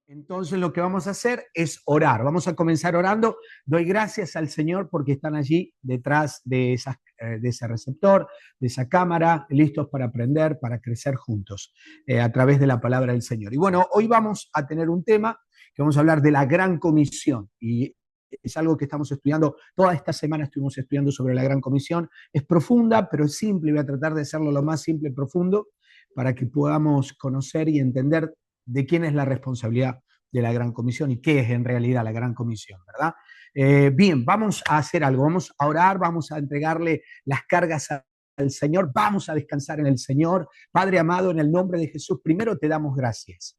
Entonces lo que vamos a hacer es orar. Vamos a comenzar orando. Doy gracias al Señor porque están allí detrás de ese receptor, de esa cámara, listos para aprender, para crecer juntos a través de la palabra del Señor. Y bueno, hoy vamos a tener un tema que vamos a hablar de la Gran Comisión. Y es algo que estamos estudiando, toda esta semana estuvimos estudiando sobre la Gran Comisión. Es profunda, pero es simple, y voy a tratar de hacerlo lo más simple y profundo para que podamos conocer y entender de quién es la responsabilidad de la Gran Comisión y qué es en realidad la Gran Comisión, ¿verdad? Bien, vamos a hacer algo, vamos a orar, vamos a entregarle las cargas al Señor, vamos a descansar en el Señor. Padre amado, en el nombre de Jesús, primero te damos gracias.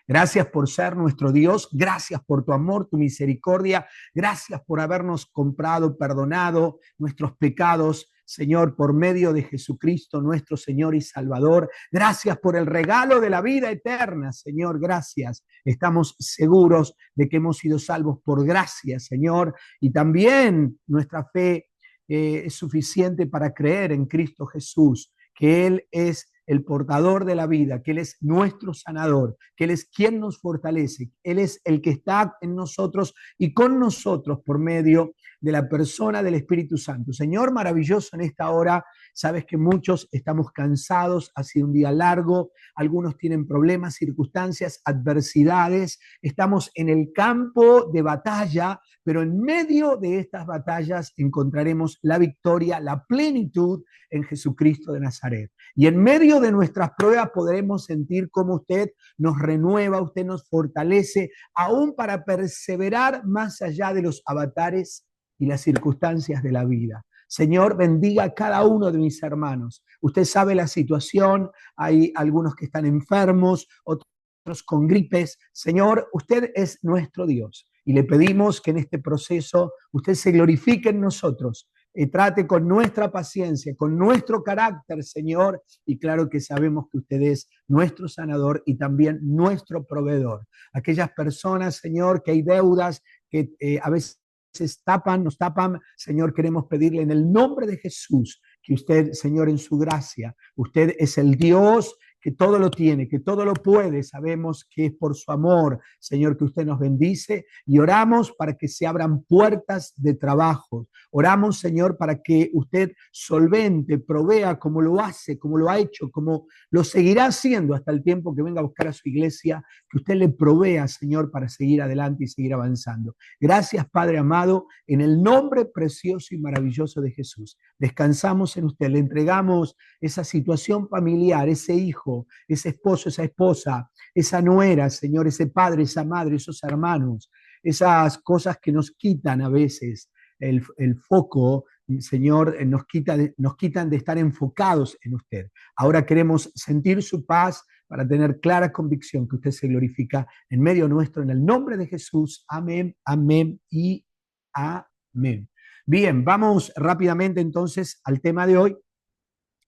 Gracias por ser nuestro Dios, gracias por tu amor, tu misericordia, gracias por habernos comprado, perdonado nuestros pecados, Señor, por medio de Jesucristo, nuestro Señor y Salvador. Gracias por el regalo de la vida eterna, Señor, gracias. Estamos seguros de que hemos sido salvos por gracia, Señor, y también nuestra fe es suficiente para creer en Cristo Jesús, que Él es el portador de la vida, que Él es nuestro sanador, que Él es quien nos fortalece, Él es el que está en nosotros y con nosotros por medio de la persona del Espíritu Santo. Señor, maravilloso en esta hora, sabes que muchos estamos cansados, ha sido un día largo, algunos tienen problemas, circunstancias, adversidades, estamos en el campo de batalla, pero en medio de estas batallas encontraremos la victoria, la plenitud en Jesucristo de Nazaret. Y en medio de nuestras pruebas podremos sentir cómo usted nos renueva, usted nos fortalece, aún para perseverar más allá de los avatares y las circunstancias de la vida. Señor, bendiga a cada uno de mis hermanos. Usted sabe la situación, hay algunos que están enfermos, otros con gripes. Señor, usted es nuestro Dios y le pedimos que en este proceso usted se glorifique en nosotros. Trate con nuestra paciencia, con nuestro carácter, Señor, y claro que sabemos que usted es nuestro sanador y también nuestro proveedor. Aquellas personas, Señor, que hay deudas que a veces nos tapan, Señor, queremos pedirle en el nombre de Jesús que usted, Señor, en su gracia, usted es el Dios que todo lo tiene, que todo lo puede. Sabemos que es por su amor, Señor, que usted nos bendice y oramos para que se abran puertas de trabajo. Oramos, Señor, para que usted solvente, provea como lo hace, como lo ha hecho, como lo seguirá haciendo hasta el tiempo que venga a buscar a su iglesia, que usted le provea, Señor, para seguir adelante y seguir avanzando. Gracias, Padre amado, en el nombre precioso y maravilloso de Jesús. Descansamos en usted, le entregamos esa situación familiar, ese hijo, ese esposo, esa esposa, esa nuera, Señor, ese padre, esa madre, esos hermanos, esas cosas que nos quitan a veces el foco, Señor, nos quitan de estar enfocados en usted. Ahora queremos sentir su paz para tener clara convicción que usted se glorifica en medio nuestro, en el nombre de Jesús. Amén, amén y amén. Bien, vamos rápidamente entonces al tema de hoy.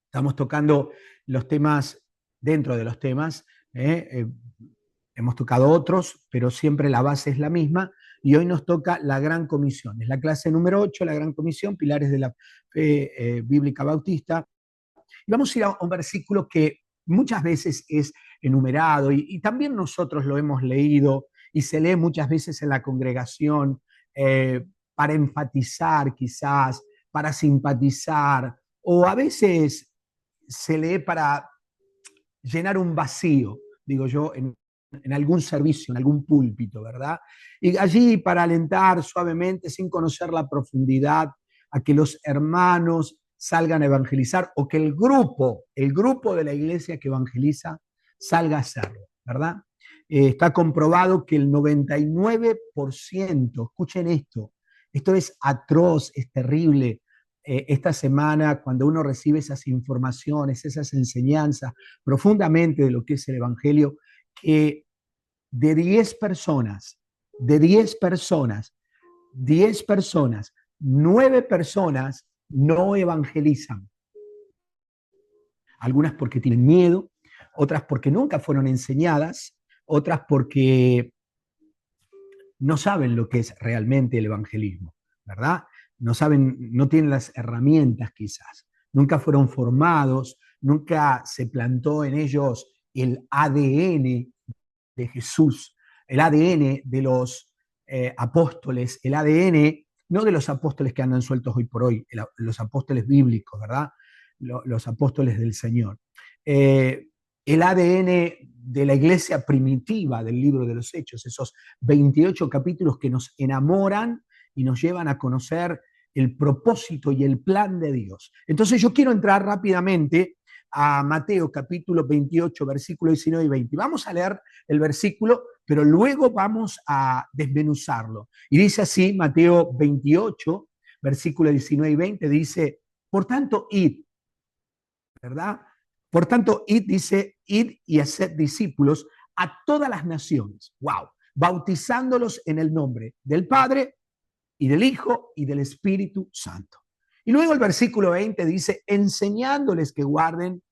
Estamos tocando los temas dentro de los temas. Hemos tocado otros, pero siempre la base es la misma. Y hoy nos toca la Gran Comisión. Es la clase número 8, la Gran Comisión, Pilares de la Fe Bíblica Bautista. Y vamos a ir a un versículo que muchas veces es enumerado y también nosotros lo hemos leído y se lee muchas veces en la congregación para enfatizar quizás, para simpatizar, o a veces se lee para llenar un vacío, digo yo, en algún servicio, en algún púlpito, ¿verdad? Y allí para alentar suavemente, sin conocer la profundidad, a que los hermanos salgan a evangelizar o que el grupo de la iglesia que evangeliza salga a hacerlo, ¿verdad? Está comprobado que el 99%, escuchen esto es atroz, es terrible. Esta semana, cuando uno recibe esas informaciones, esas enseñanzas profundamente de lo que es el Evangelio, que de 10 personas, 10 personas, 9 personas no evangelizan. Algunas porque tienen miedo, otras porque nunca fueron enseñadas, otras porque no saben lo que es realmente el evangelismo, ¿verdad? No saben, no tienen las herramientas quizás, nunca fueron formados, nunca se plantó en ellos el ADN de Jesús, el ADN de los apóstoles, el ADN, no de los apóstoles que andan sueltos hoy por hoy, los apóstoles bíblicos, ¿verdad? Los apóstoles del Señor. El ADN de la iglesia primitiva del libro de los Hechos, esos 28 capítulos que nos enamoran y nos llevan a conocer el propósito y el plan de Dios. Entonces yo quiero entrar rápidamente a Mateo capítulo 28, versículo 19 y 20. Vamos a leer el versículo, pero luego vamos a desmenuzarlo. Y dice así, Mateo 28, versículo 19 y 20, dice, por tanto, id, ¿verdad? Por tanto, id, dice, id y haced discípulos a todas las naciones. ¡Wow! Bautizándolos en el nombre del Padre y del Hijo y del Espíritu Santo. Y luego el versículo 20 dice, enseñándoles que guarden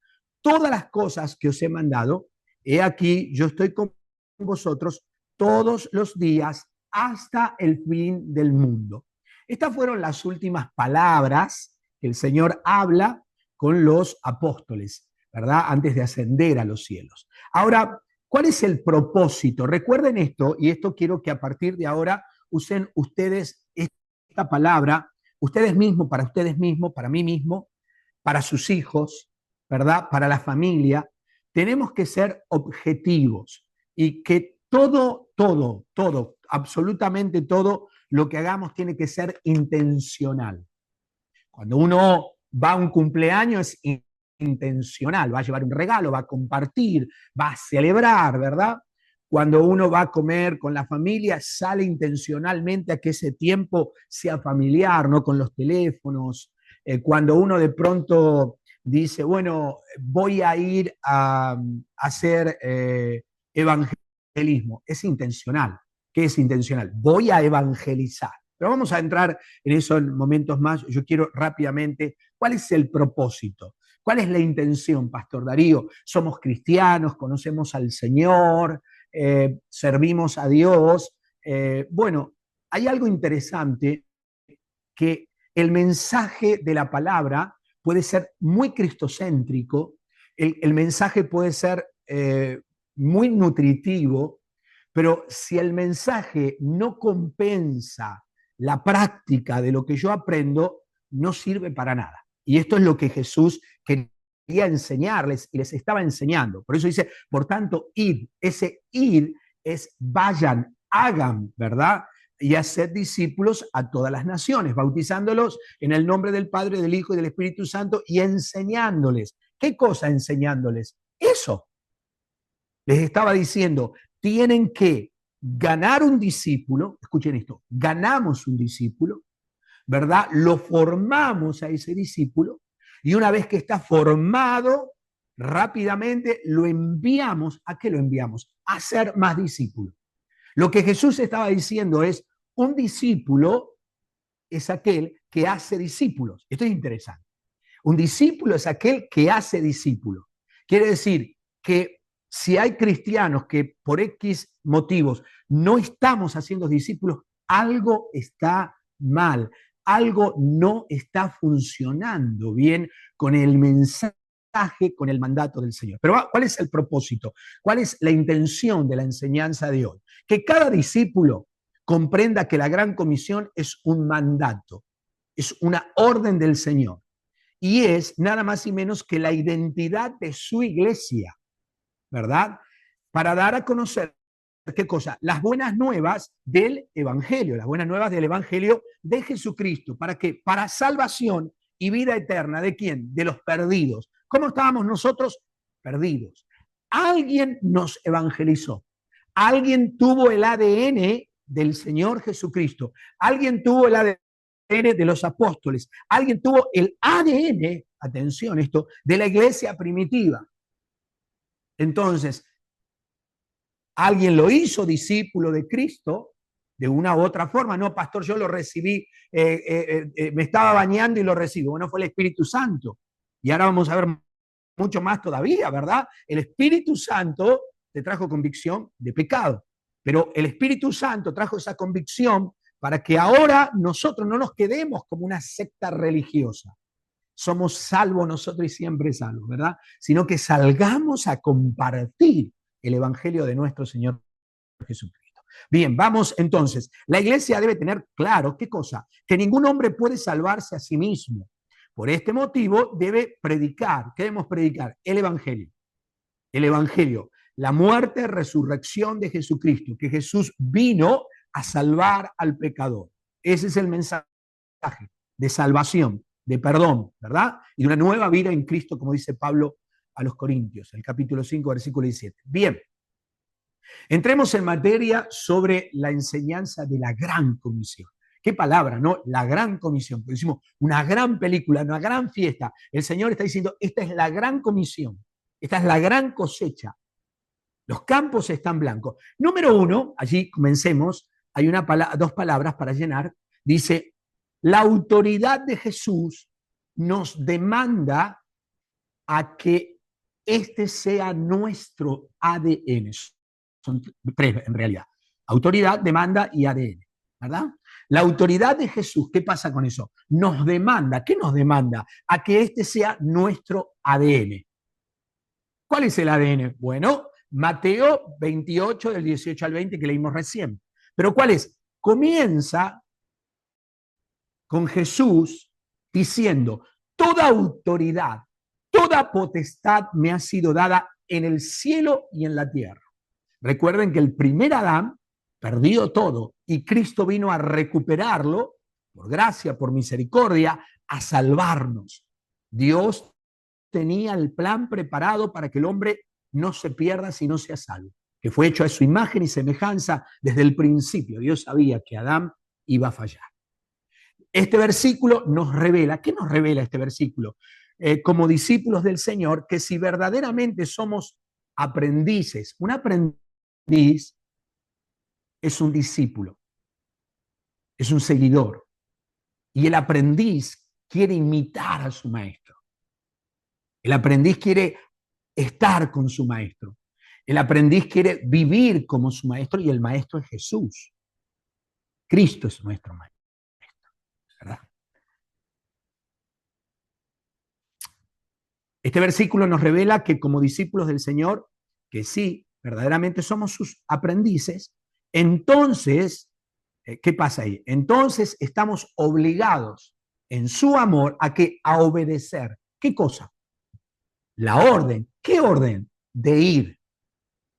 todas las cosas que os he mandado. He aquí, yo estoy con vosotros todos los días hasta el fin del mundo. Estas fueron las últimas palabras que el Señor habla con los apóstoles, ¿verdad? Antes de ascender a los cielos. Ahora, ¿cuál es el propósito? Recuerden esto, y esto quiero que a partir de ahora usen ustedes esta palabra, ustedes mismos, para mí mismo, para sus hijos, ¿verdad? Para la familia. Tenemos que ser objetivos y que todo, absolutamente todo lo que hagamos tiene que ser intencional. Cuando uno va a un cumpleaños es intencional, va a llevar un regalo, va a compartir, va a celebrar, ¿verdad? Cuando uno va a comer con la familia, sale intencionalmente a que ese tiempo sea familiar, no con los teléfonos. Cuando uno de pronto dice, bueno, voy a ir a hacer evangelismo, es intencional. ¿Qué es intencional? Voy a evangelizar. Pero vamos a entrar en eso en momentos más. Yo quiero rápidamente, ¿cuál es el propósito? ¿Cuál es la intención, Pastor Darío? Somos cristianos, conocemos al Señor, servimos a Dios. Bueno, hay algo interesante que el mensaje de la palabra puede ser muy cristocéntrico, el mensaje puede ser muy nutritivo, pero si el mensaje no compensa la práctica de lo que yo aprendo, no sirve para nada. Y esto es lo que Jesús quería enseñarles y les estaba enseñando. Por eso dice, por tanto, id. Ese id es vayan, hagan, ¿verdad? Y haced discípulos a todas las naciones, bautizándolos en el nombre del Padre, del Hijo y del Espíritu Santo y enseñándoles. ¿Qué cosa enseñándoles? Eso. Les estaba diciendo, tienen que ganar un discípulo, escuchen esto, ganamos un discípulo, ¿verdad? Lo formamos a ese discípulo y una vez que está formado, rápidamente lo enviamos. ¿A qué lo enviamos? A ser más discípulos. Lo que Jesús estaba diciendo es, un discípulo es aquel que hace discípulos. Esto es interesante. Un discípulo es aquel que hace discípulos. Quiere decir que si hay cristianos que por X motivos no estamos haciendo discípulos, algo está mal, algo no está funcionando bien con el mensaje, con el mandato del Señor. Pero ¿cuál es el propósito? ¿Cuál es la intención de la enseñanza de hoy? Que cada discípulo comprenda que la gran comisión es un mandato, es una orden del Señor y es nada más y menos que la identidad de su iglesia, ¿verdad? Para dar a conocer, ¿qué cosa? Las buenas nuevas del Evangelio, las buenas nuevas del Evangelio de Jesucristo. ¿Para qué? Para salvación y vida eterna. ¿De quién? De los perdidos. ¿Cómo estábamos nosotros? Perdidos. Alguien nos evangelizó. Alguien tuvo el ADN del Señor Jesucristo. Alguien tuvo el ADN de los apóstoles. Alguien tuvo el ADN, atención esto, de la iglesia primitiva. Entonces, alguien lo hizo discípulo de Cristo de una u otra forma. No, pastor, yo lo recibí, me estaba bañando y lo recibo. Bueno, fue el Espíritu Santo. Y ahora vamos a ver mucho más todavía, ¿verdad? El Espíritu Santo te trajo convicción de pecado, pero el Espíritu Santo trajo esa convicción para que ahora nosotros no nos quedemos como una secta religiosa. Somos salvos nosotros y siempre salvos, ¿verdad? Sino que salgamos a compartir el Evangelio de nuestro Señor Jesucristo. Bien, vamos entonces. La iglesia debe tener claro, ¿qué cosa? Que ningún hombre puede salvarse a sí mismo. Por este motivo debe predicar. ¿Qué debemos predicar? El Evangelio. El Evangelio. La muerte, resurrección de Jesucristo. Que Jesús vino a salvar al pecador. Ese es el mensaje de salvación, de perdón, ¿verdad? Y de una nueva vida en Cristo, como dice Pablo a los Corintios, el capítulo 5, versículo 17. Bien. Entremos en materia sobre la enseñanza de la gran comisión. Qué palabra, ¿no? La gran comisión. Porque decimos una gran película, una gran fiesta. El Señor está diciendo, esta es la gran comisión. Esta es la gran cosecha. Los campos están blancos. Número uno, allí comencemos, hay dos palabras para llenar. Dice, la autoridad de Jesús nos demanda a que este sea nuestro ADN. Son tres en realidad. Autoridad, demanda y ADN, ¿verdad? La autoridad de Jesús, ¿qué pasa con eso? Nos demanda, ¿qué nos demanda? A que este sea nuestro ADN. ¿Cuál es el ADN? Bueno, Mateo 28, del 18 al 20, que leímos recién. Pero ¿cuál es? Comienza con Jesús diciendo, toda autoridad, toda potestad me ha sido dada en el cielo y en la tierra. Recuerden que el primer Adán perdió todo y Cristo vino a recuperarlo por gracia, por misericordia, a salvarnos. Dios tenía el plan preparado para que el hombre no se pierda sino sea salvo, que fue hecho a su imagen y semejanza desde el principio. Dios sabía que Adán iba a fallar. Este versículo nos revela, ¿qué nos revela este versículo? Como discípulos del Señor, que si verdaderamente somos aprendices, un aprendiz es un discípulo, es un seguidor, y el aprendiz quiere imitar a su maestro. El aprendiz quiere estar con su maestro. El aprendiz quiere vivir como su maestro y el maestro es Jesús. Cristo es nuestro maestro, ¿verdad? Este versículo nos revela que como discípulos del Señor, que sí, verdaderamente somos sus aprendices, entonces, ¿qué pasa ahí? Entonces estamos obligados en su amor a obedecer. ¿Qué cosa? La orden. ¿Qué orden? De ir.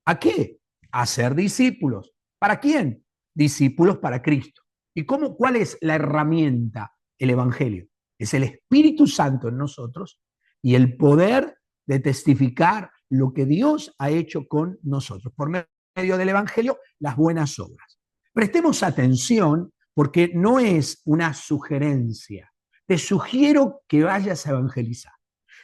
¿A qué? A ser discípulos. ¿Para quién? Discípulos para Cristo. ¿Y cuál es la herramienta? El Evangelio. Es el Espíritu Santo en nosotros y el poder de testificar lo que Dios ha hecho con nosotros. Por medio del Evangelio, las buenas obras. Prestemos atención porque no es una sugerencia. Te sugiero que vayas a evangelizar.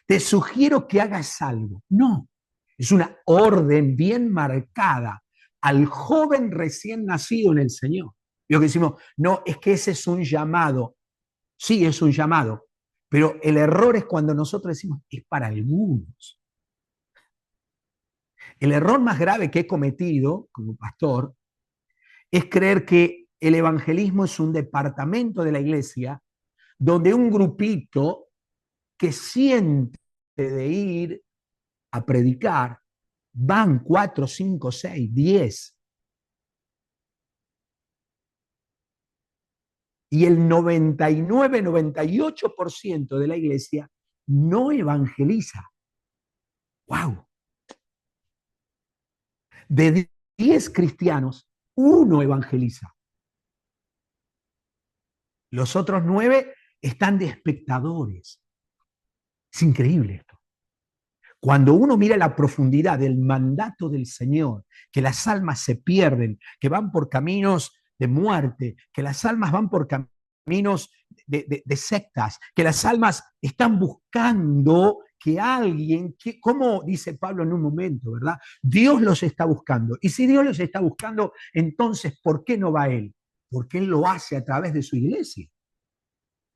Te sugiero que hagas algo. No, es una orden bien marcada al joven recién nacido en el Señor. Lo que decimos, no, es que ese es un llamado. Sí, es un llamado, pero el error es cuando nosotros decimos, es para algunos. El error más grave que he cometido como pastor es creer que el evangelismo es un departamento de la iglesia donde un grupito que siente de ir a predicar van 4, 5, 6, 10. Y el 99, 98% de la iglesia no evangeliza. ¡Wow! De 10 cristianos, uno evangeliza. Los otros 9 están de espectadores. Es increíble esto. Cuando uno mira la profundidad del mandato del Señor, que las almas se pierden, que van por caminos de muerte, que las almas van por caminos de sectas, que las almas están buscando que alguien, como dice Pablo en un momento, ¿verdad? Dios los está buscando. Y si Dios los está buscando, entonces, ¿por qué no va Él? Porque Él lo hace a través de su iglesia.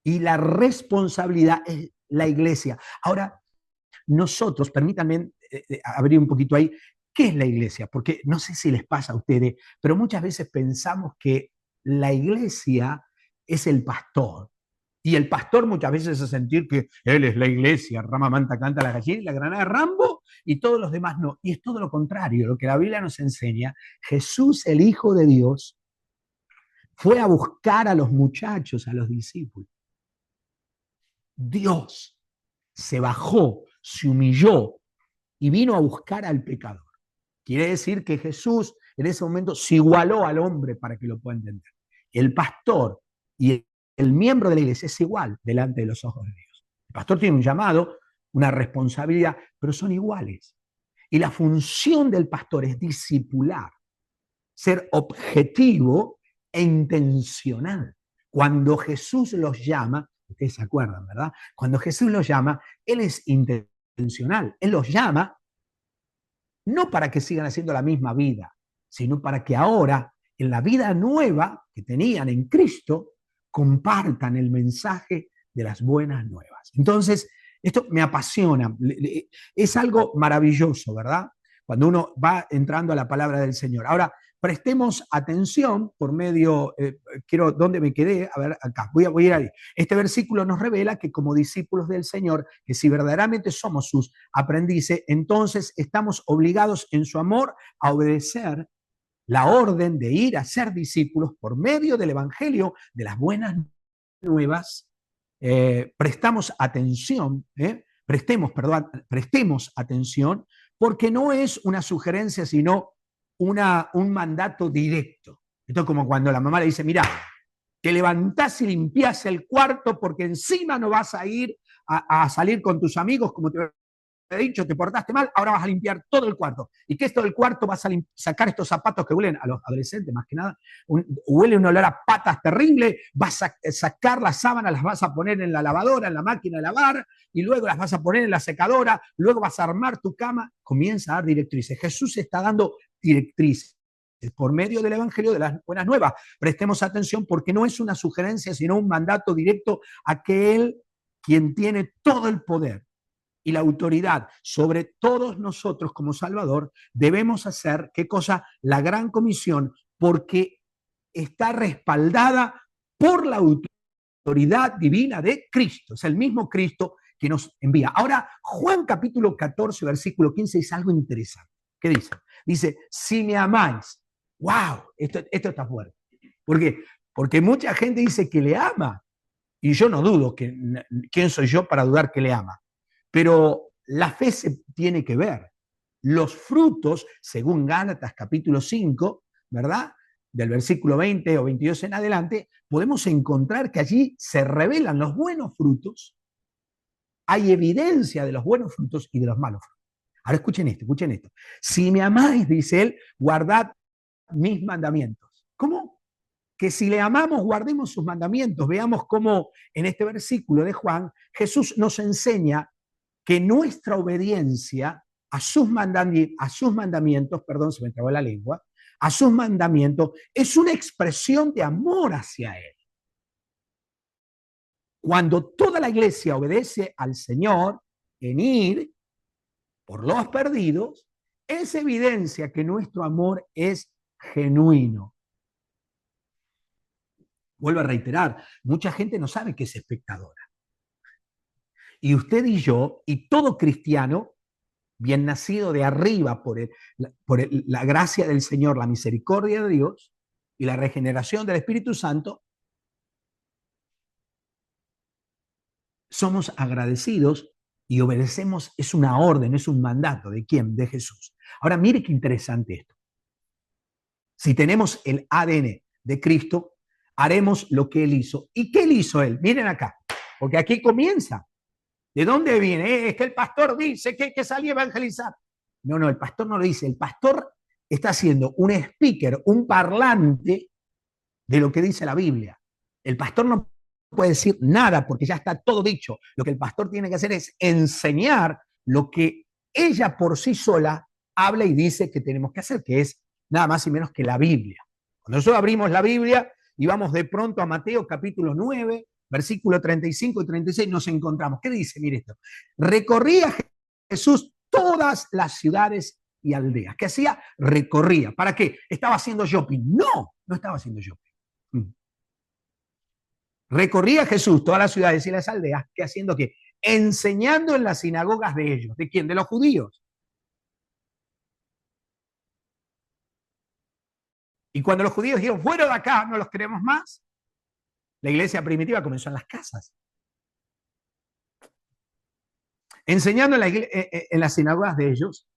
Y la responsabilidad es la iglesia. Ahora, nosotros, permítanme abrir un poquito ahí, ¿qué es la iglesia? Porque no sé si les pasa a ustedes, pero muchas veces pensamos que la iglesia es el pastor, Y el pastor muchas veces hace sentir que él es la iglesia, rama manta canta la gallina, la granada de Rambo, y todos los demás no. Y es todo lo contrario, lo que la Biblia nos enseña. Jesús, el Hijo de Dios, fue a buscar a los muchachos, a los discípulos. Dios se bajó, se humilló y vino a buscar al pecador. Quiere decir que Jesús en ese momento se igualó al hombre para que lo pueda entender. El pastor y el miembro de la iglesia es igual delante de los ojos de Dios. El pastor tiene un llamado, una responsabilidad, pero son iguales. Y la función del pastor es discipular, ser objetivo e intencional. Cuando Jesús los llama, ustedes se acuerdan, ¿verdad? Cuando Jesús los llama, Él es intencional. Él los llama no para que sigan haciendo la misma vida, sino para que ahora, en la vida nueva que tenían en Cristo, compartan el mensaje de las buenas nuevas. Entonces, esto me apasiona, es algo maravilloso, ¿verdad? Cuando uno va entrando a la palabra del Señor. Ahora, prestemos atención por medio, ¿dónde me quedé? A ver, acá, voy a ir ahí. Este versículo nos revela que como discípulos del Señor, que si verdaderamente somos sus aprendices, entonces estamos obligados en su amor a obedecer la orden de ir a ser discípulos por medio del Evangelio, de las buenas nuevas. Prestemos atención, prestemos atención, porque no es una sugerencia, sino un mandato directo. Esto es como cuando la mamá le dice, mira, te levantás y limpiás el cuarto porque encima no vas a ir a salir con tus amigos como te he dicho, te portaste mal, ahora vas a limpiar todo el cuarto. ¿Y qué es todo el cuarto? Vas a sacar estos zapatos que huelen a los adolescentes, más que nada, huele un olor a patas terrible, vas a sacar las sábanas, las vas a poner en la lavadora, en la máquina de lavar, y luego las vas a poner en la secadora, luego vas a armar tu cama, comienza a dar directrices. Jesús está dando directrices por medio del Evangelio de las buenas nuevas. Prestemos atención porque no es una sugerencia, sino un mandato directo a que Él, quien tiene todo el poder y la autoridad sobre todos nosotros como Salvador, debemos hacer, ¿qué cosa? La gran comisión, porque está respaldada por la autoridad divina de Cristo. Es el mismo Cristo que nos envía. Ahora, Juan capítulo 14, versículo 15, dice algo interesante. ¿Qué dice? Dice, si me amáis. ¡Wow! Esto está fuerte. ¿Por qué? Porque mucha gente dice que le ama. Y yo no dudo quién soy yo para dudar que le ama. Pero la fe se tiene que ver. Los frutos, según Gálatas capítulo 5, ¿verdad? Del versículo 20 o 22 en adelante, podemos encontrar que allí se revelan los buenos frutos, hay evidencia de los buenos frutos y de los malos frutos. Ahora escuchen esto. Si me amáis, dice él, guardad mis mandamientos. ¿Cómo? Que si le amamos, guardemos sus mandamientos. Veamos cómo en este versículo de Juan, Jesús nos enseña que nuestra obediencia a sus mandamientos, perdón, se me trabó la lengua, a sus mandamientos, es una expresión de amor hacia Él. Cuando toda la iglesia obedece al Señor en ir por los perdidos, es evidencia que nuestro amor es genuino. Vuelvo a reiterar, mucha gente no sabe que es espectadora. Y usted y yo, y todo cristiano, bien nacido de arriba por la gracia del Señor, la misericordia de Dios y la regeneración del Espíritu Santo, somos agradecidos y obedecemos, es una orden, es un mandato. ¿De quién? De Jesús. Ahora, mire qué interesante esto. Si tenemos el ADN de Cristo, haremos lo que Él hizo. ¿Y qué Él hizo Él? Miren acá, porque aquí comienza. ¿De dónde viene? Es que el pastor dice que salí a evangelizar. No, el pastor no lo dice. El pastor está haciendo un speaker, un parlante de lo que dice la Biblia. El pastor no puede decir nada porque ya está todo dicho. Lo que el pastor tiene que hacer es enseñar lo que ella por sí sola habla y dice que tenemos que hacer, que es nada más y menos que la Biblia. Cuando nosotros abrimos la Biblia y vamos de pronto a Mateo capítulo 9, versículo 35 y 36, nos encontramos. ¿Qué dice? Mire esto. Recorría Jesús todas las ciudades y aldeas. ¿Qué hacía? Recorría. ¿Para qué? ¿Estaba haciendo shopping? No estaba haciendo shopping. Recorría Jesús todas las ciudades y las aldeas, que haciendo que enseñando en las sinagogas de ellos. ¿De quién? De los judíos. Y cuando los judíos dijeron, fuera de acá, no los queremos más, la iglesia primitiva comenzó en las casas. Enseñando en las sinagogas de ellos,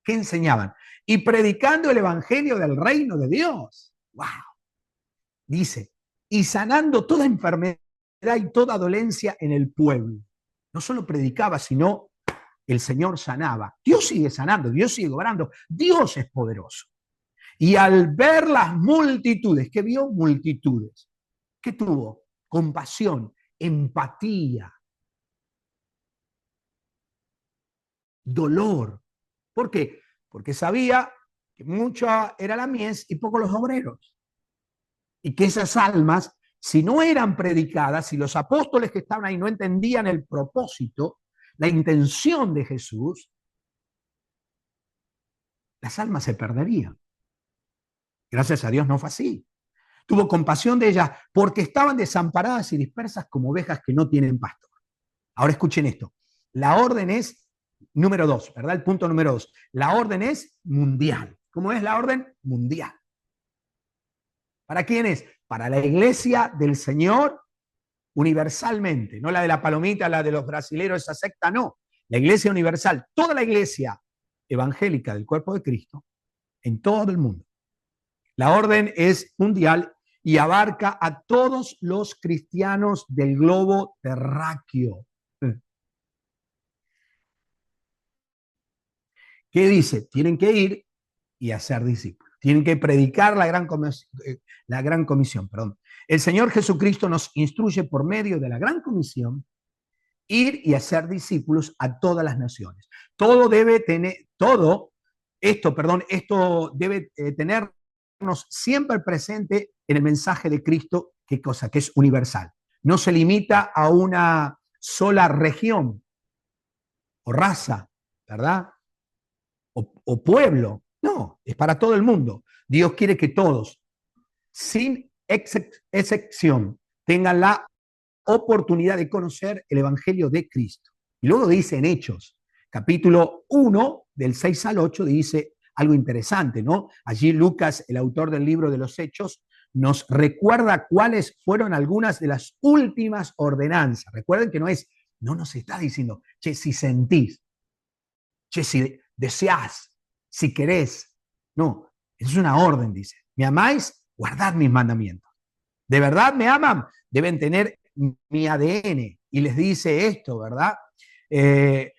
¿qué enseñaban? Y predicando el evangelio del reino de Dios. ¡Wow! Dice, y sanando toda enfermedad y toda dolencia en el pueblo. No solo predicaba, sino el Señor sanaba. Dios sigue sanando, Dios sigue obrando, Dios es poderoso. Y al ver las multitudes, ¿qué vio? Multitudes. ¿Qué tuvo? Compasión, empatía, dolor. ¿Por qué? Porque sabía que mucha era la mies y pocos los obreros. Y que esas almas, si no eran predicadas, si los apóstoles que estaban ahí no entendían el propósito, la intención de Jesús, las almas se perderían. Gracias a Dios no fue así. Tuvo compasión de ellas porque estaban desamparadas y dispersas como ovejas que no tienen pastor. Ahora escuchen esto. La orden es número 2, ¿verdad? El punto número 2. La orden es mundial. ¿Cómo es la orden? Mundial. ¿Para quién es? Para la iglesia del Señor universalmente, no la de la palomita, la de los brasileros, esa secta, no. La iglesia universal, toda la iglesia evangélica del cuerpo de Cristo en todo el mundo. La orden es mundial y abarca a todos los cristianos del globo terráqueo. ¿Qué dice? Tienen que ir y hacer discípulos. Tienen que predicar la gran comisión. Perdón. El Señor Jesucristo nos instruye por medio de la gran comisión ir y hacer discípulos a todas las naciones. Esto debe tenernos siempre presente en el mensaje de Cristo, ¿qué cosa? Que es universal. No se limita a una sola región o raza, ¿verdad? O pueblo. No, es para todo el mundo. Dios quiere que todos, sin excepción, tengan la oportunidad de conocer el Evangelio de Cristo. Y luego dice en Hechos, capítulo 1, del 6 al 8, dice algo interesante, ¿no? Allí Lucas, el autor del libro de los Hechos, nos recuerda cuáles fueron algunas de las últimas ordenanzas. Recuerden que no nos está diciendo, che, si sentís, che, si deseás, si querés. No, es una orden, dice. ¿Me amáis? Guardad mis mandamientos. ¿De verdad me aman? Deben tener mi ADN. Y les dice esto, ¿verdad?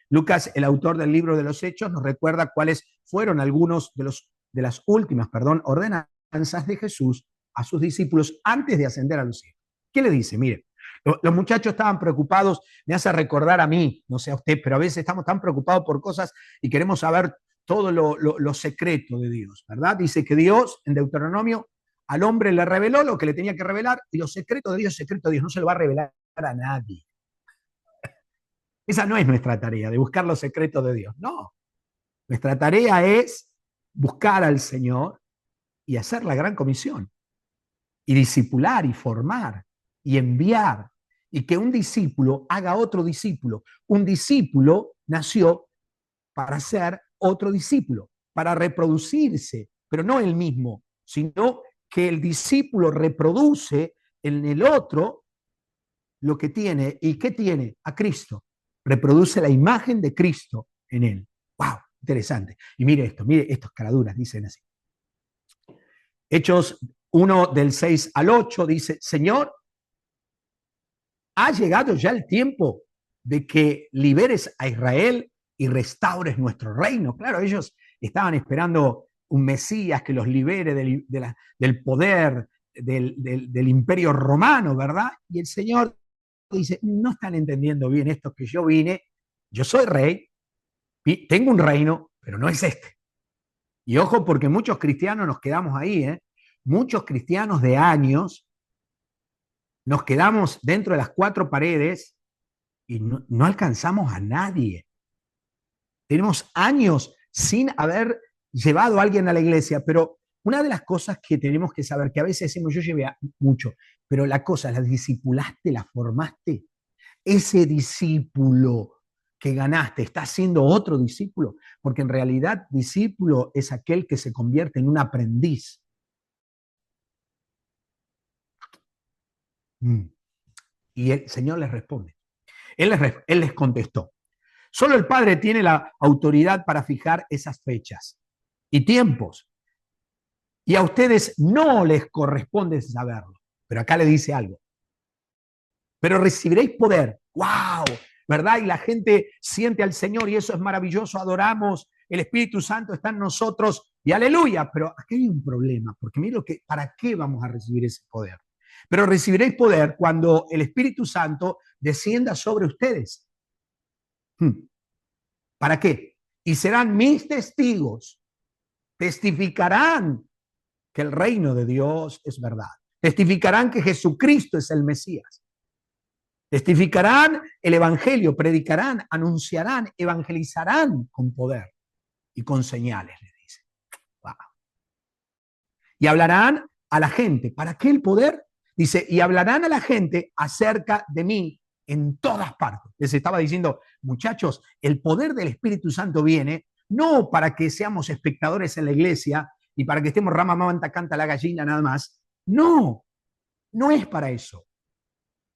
Lucas, el autor del libro de los Hechos, nos recuerda cuáles fueron algunos de las últimas, ordenanzas de Jesús a sus discípulos antes de ascender a los cielos. ¿Qué le dice? Mire, los muchachos estaban preocupados, me hace recordar a mí, no sé a usted, pero a veces estamos tan preocupados por cosas y queremos saber todo lo secreto de Dios, ¿verdad? Dice que Dios, en Deuteronomio, al hombre le reveló lo que le tenía que revelar y los secretos de Dios, no se lo va a revelar a nadie. Esa no es nuestra tarea, de buscar los secretos de Dios, no. Nuestra tarea es buscar al Señor y hacer la gran comisión, y discipular y formar y enviar, y que un discípulo haga otro discípulo. Un discípulo nació para ser otro discípulo, para reproducirse, pero no él mismo, sino que el discípulo reproduce en el otro lo que tiene. ¿Y qué tiene? A Cristo. Reproduce la imagen de Cristo en él. ¡Wow! Interesante. Y mire estos caraduras, dicen así. Hechos 1 del 6 al 8 dice, Señor, ha llegado ya el tiempo de que liberes a Israel y restaures nuestro reino. Claro, ellos estaban esperando un Mesías que los libere del poder del imperio romano, ¿verdad? Y el Señor dice, no están entendiendo bien esto que yo vine, yo soy rey, tengo un reino, pero no es este. Y ojo, porque muchos cristianos nos quedamos ahí, ¿eh? Muchos cristianos de años nos quedamos dentro de las cuatro paredes y no alcanzamos a nadie. Tenemos años sin haber llevado a alguien a la iglesia, pero Una de las cosas que tenemos que saber, que a veces decimos, yo llevé mucho, pero la cosa, la discipulaste, la formaste, ese discípulo que ganaste está siendo otro discípulo, porque en realidad discípulo es aquel que se convierte en un aprendiz. Y el Señor les responde. Él les contestó. Solo el Padre tiene la autoridad para fijar esas fechas y tiempos. Y a ustedes no les corresponde saberlo. Pero acá le dice algo. Pero recibiréis poder. ¡Wow! ¿Verdad? Y la gente siente al Señor y eso es maravilloso. Adoramos. El Espíritu Santo está en nosotros. Y aleluya. Pero aquí hay un problema. Porque mira ¿para qué vamos a recibir ese poder? Pero recibiréis poder cuando el Espíritu Santo descienda sobre ustedes. ¿Para qué? Y serán mis testigos. Testificarán que el reino de Dios es verdad. Testificarán que Jesucristo es el Mesías. Testificarán el Evangelio, predicarán, anunciarán, evangelizarán con poder y con señales, le dice. Wow. Y hablarán a la gente. ¿Para qué el poder? Dice, y hablarán a la gente acerca de mí en todas partes. Les estaba diciendo, muchachos, el poder del Espíritu Santo viene no para que seamos espectadores en la iglesia y para que estemos rama, manta, canta la gallina nada más. No, no es para eso.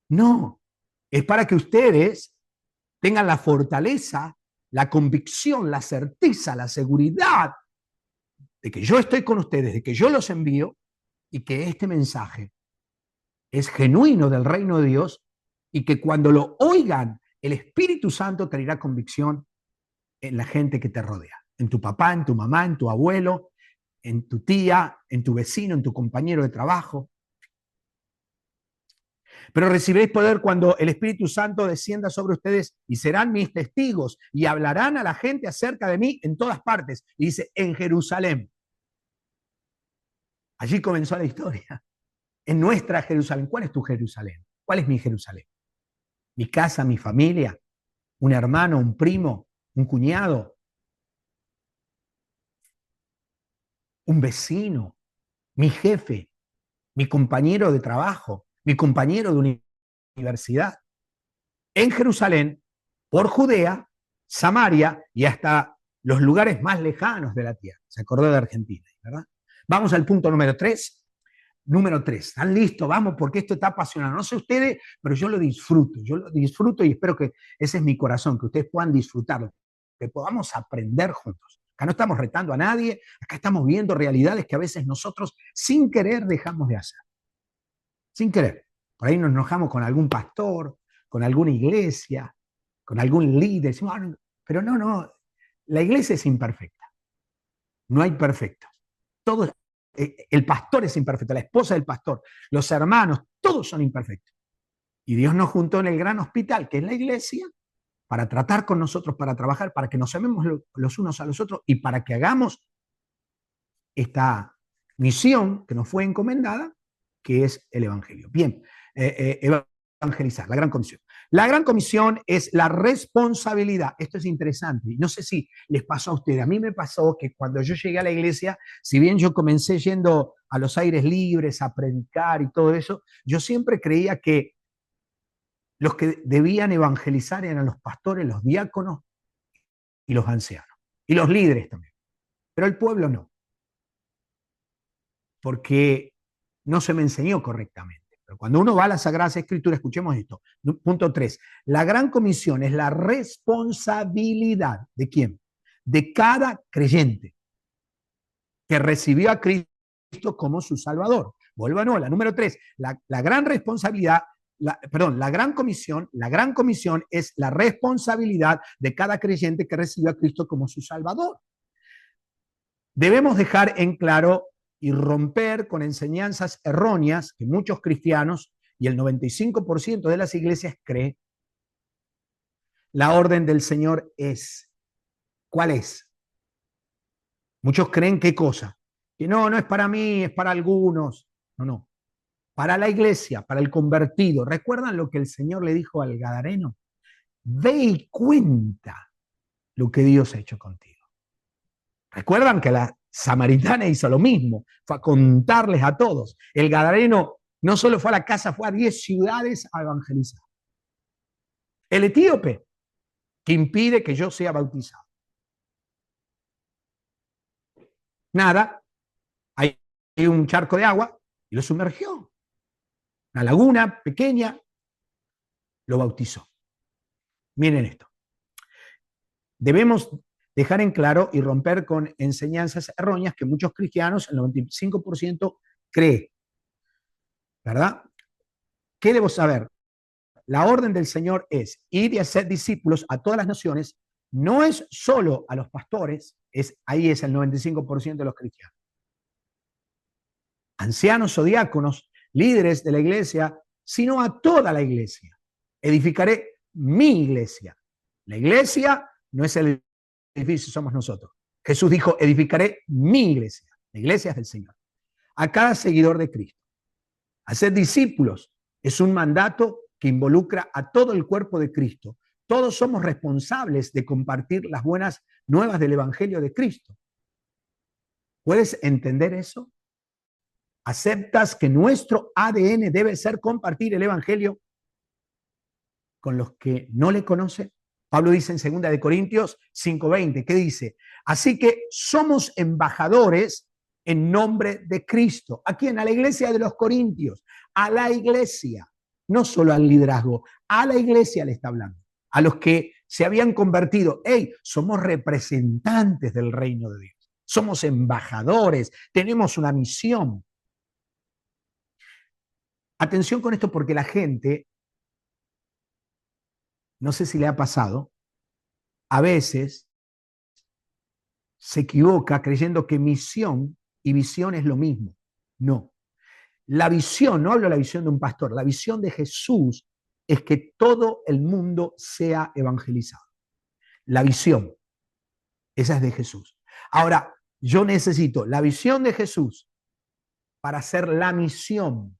No, es para que ustedes tengan la fortaleza, la convicción, la certeza, la seguridad de que yo estoy con ustedes, de que yo los envío y que este mensaje es genuino del reino de Dios y que cuando lo oigan, el Espíritu Santo traerá convicción en la gente que te rodea, en tu papá, en tu mamá, en tu abuelo, en tu tía, en tu vecino, en tu compañero de trabajo. Pero recibiréis poder cuando el Espíritu Santo descienda sobre ustedes y serán mis testigos y hablarán a la gente acerca de mí en todas partes. Y dice, en Jerusalén. Allí comenzó la historia. En nuestra Jerusalén. ¿Cuál es tu Jerusalén? ¿Cuál es mi Jerusalén? Mi casa, mi familia, un hermano, un primo, un cuñado, un vecino, mi jefe, mi compañero de trabajo, mi compañero de universidad. En Jerusalén, por Judea, Samaria y hasta los lugares más lejanos de la tierra. Se acordó de Argentina, ¿verdad? Vamos al punto número 3. Número 3. ¿Están listos? Vamos, porque esto está apasionante. No sé ustedes, pero yo lo disfruto. Yo lo disfruto y espero que ese es mi corazón, que ustedes puedan disfrutarlo, que podamos aprender juntos. Acá no estamos retando a nadie, acá estamos viendo realidades que a veces nosotros sin querer dejamos de hacer. Sin querer. Por ahí nos enojamos con algún pastor, con alguna iglesia, con algún líder. Decimos, pero no, la iglesia es imperfecta. No hay perfectos. Todo, el pastor es imperfecto, la esposa del pastor, los hermanos, todos son imperfectos. Y Dios nos juntó en el gran hospital, que es la iglesia, para tratar con nosotros, para trabajar, para que nos amemos los unos a los otros y para que hagamos esta misión que nos fue encomendada, que es el Evangelio. Bien, evangelizar, la gran comisión. La gran comisión es la responsabilidad. Esto es interesante. No sé si les pasó a ustedes. A mí me pasó que cuando yo llegué a la iglesia, si bien yo comencé yendo a los aires libres, a predicar y todo eso, yo siempre creía que los que debían evangelizar eran los pastores, los diáconos y los ancianos. Y los líderes también. Pero el pueblo no. Porque no se me enseñó correctamente. Pero cuando uno va a la Sagrada Escritura, escuchemos esto. Punto 3. La gran comisión es la responsabilidad ¿de quién? De cada creyente que recibió a Cristo como su Salvador. Vuelvo a nuevo, la número 3. La gran responsabilidad, la gran comisión es la responsabilidad de cada creyente que recibió a Cristo como su Salvador. Debemos dejar en claro y romper con enseñanzas erróneas que muchos cristianos y el 95% de las iglesias cree. La orden del Señor es. ¿Cuál es? Muchos creen qué cosa. Que no es para mí, es para algunos. No. Para la iglesia, para el convertido. ¿Recuerdan lo que el Señor le dijo al Gadareno? Ve y cuenta lo que Dios ha hecho contigo. ¿Recuerdan que a la samaritana hizo lo mismo, fue a contarles a todos. El gadareno no solo fue a la casa, fue a 10 ciudades a evangelizar. El etíope, que impide que yo sea bautizado. Nada, hay un charco de agua y lo sumergió. Una laguna pequeña, lo bautizó. Miren esto. Debemos dejar en claro y romper con enseñanzas erróneas que muchos cristianos, el 95%, creen. ¿Verdad? ¿Qué debo saber? La orden del Señor es ir y hacer discípulos a todas las naciones, no es solo a los pastores, ahí es el 95% de los cristianos. Ancianos o diáconos, líderes de la iglesia, sino a toda la iglesia. Edificaré mi iglesia. La iglesia no es el edificio, somos nosotros. Jesús dijo, edificaré mi iglesia. La iglesia es del Señor. A cada seguidor de Cristo. Hacer discípulos es un mandato que involucra a todo el cuerpo de Cristo. Todos somos responsables de compartir las buenas nuevas del Evangelio de Cristo. ¿Puedes entender eso? ¿Aceptas que nuestro ADN debe ser compartir el Evangelio con los que no le conocen? Pablo dice en 2 Corintios 5:20, ¿qué dice? Así que somos embajadores en nombre de Cristo. ¿A quién? A la iglesia de los Corintios, a la iglesia, no solo al liderazgo, a la iglesia le está hablando, a los que se habían convertido. ¡Hey! Somos representantes del reino de Dios, somos embajadores, tenemos una misión. Atención con esto porque la gente, no sé si le ha pasado, a veces se equivoca creyendo que misión y visión es lo mismo. No. La visión, no hablo de la visión de un pastor, la visión de Jesús es que todo el mundo sea evangelizado. La visión, esa es de Jesús. Ahora, yo necesito la visión de Jesús para hacer la misión.